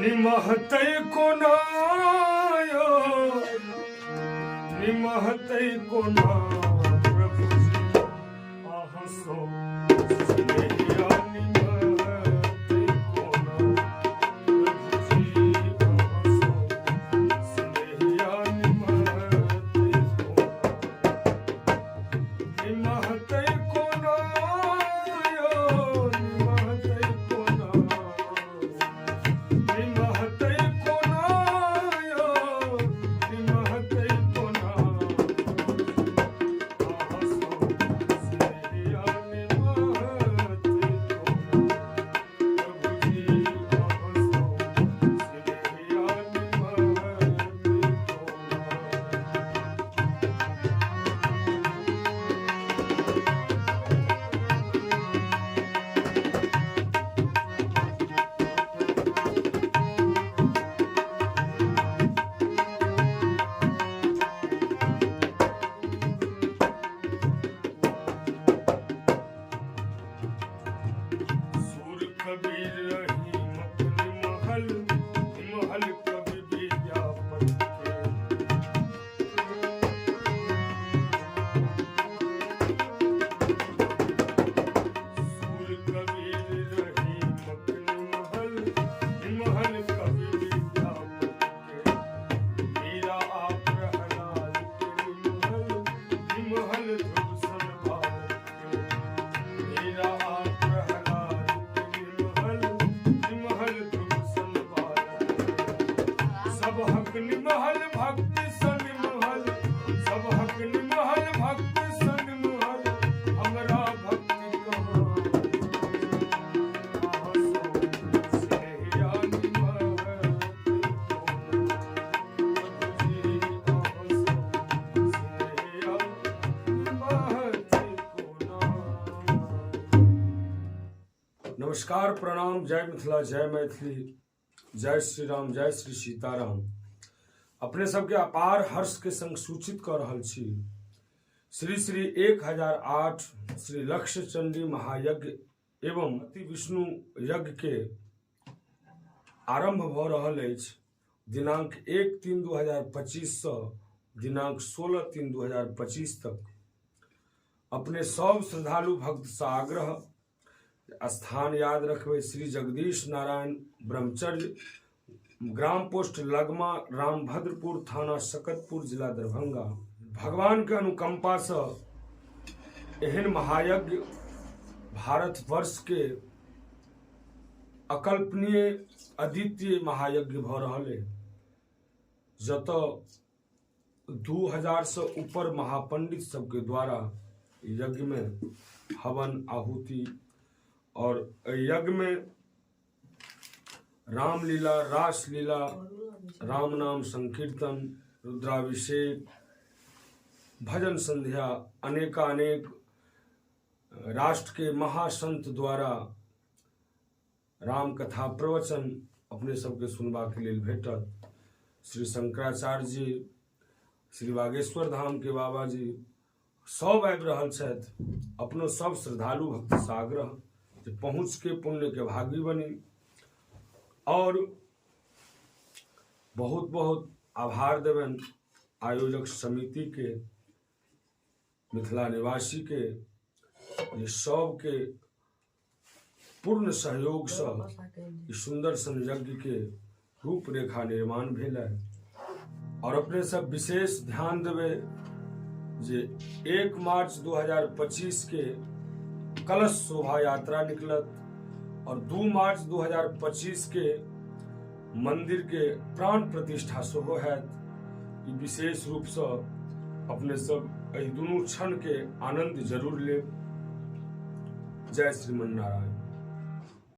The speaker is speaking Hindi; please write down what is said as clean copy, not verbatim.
निमहतै कोनायो निमहतै कोना प्रभु जी आहसो स्नेहिया निमहतै कोना प्रभु जी आहसो स्नेहिया निमहतै कोना निमहतै कोनायो निमहतै कोना निमहतै कोनायो निमहतै कोना आहसो स्नेहिया निमहतै कोना प्रभु जी आहसो स्नेहिया निमहतै कोना। सूर कबीर रही मखनी महल महल कवि विज्ञापन के सूर कबीर रही मखनी महल महल कवि विज्ञापन के मीरा आप प्रहलाद के महल ध्रुव सन भारत के मीरा आप प्रहलाद के महल ध्रुव सन भारत के सब हक निमहल भक्ति सन महल सब हक निमहल भक्ति सन महल हमरा भक्ति कहाँ आहसो स्नेहिया निमहतै कोना प्रभु जी आहसो स्नेहिया निमहतै कोना। नमस्कार, प्रणाम, जय मिथिला, जय मैथिली, जय श्री राम, जय श्री सीताराम। अपने सबके अपार हर्ष के संग सूचित कर रहल छी श्री श्री 1008 श्री लक्ष्य चंडी महायज्ञ एवं अति विष्णु यज्ञ के आरंभ भ रहल अछि दिनांक 1-3-2025 से दिनांक 16-3-2025 तक। अपने सब श्रद्धालु भक्त से आग्रह स्थान याद रखबे श्री जगदीश नारायण ब्रह्मचर्य, ग्राम पोस्ट लगमा, रामभद्रपुर थाना, सकतपुर, जिला दरभंगा। भगवान के अनुकंपा से एहन महायज्ञ भारत वर्ष के अकल्पनीय अद्वितीय महायज्ञ भ रहल है, जत 2000 से ऊपर महापंडित सबके द्वारा यज्ञ में हवन आहुति और यज्ञ में रामलीला, रासलीला, राम नाम संकीर्तन, रुद्राभिषेक, भजन संध्या, अनेकानेक राष्ट्र के महासंत द्वारा राम कथा प्रवचन अपने सबके सुनबा के लिए भेटत। श्री शंकराचार्य जी, श्री बागेश्वर धाम के बाबा जी सब आबि रहल छथि। अपनो सब श्रद्धालु भक्त से आग्रह जे पहुँच के पुण्य के भागी बनी। और बहुत बहुत आभार देवन आयोजक समिति के, मिथिला निवासी के, ये सब के पूर्ण सहयोग से सुंदर सन यज्ञ के रूपरेखा निर्माण भेल है। और अपने सब विशेष ध्यान देवे जे 1 मार्च 2025 के कलश शोभा यात्रा निकलत और 2 मार्च 2025 के मंदिर के प्राण प्रतिष्ठा सेहो हैत। ई विशेष रूप से अपने सब एहि दुनू क्षण के आनंद जरूर ले। जय श्रीमन नारायण।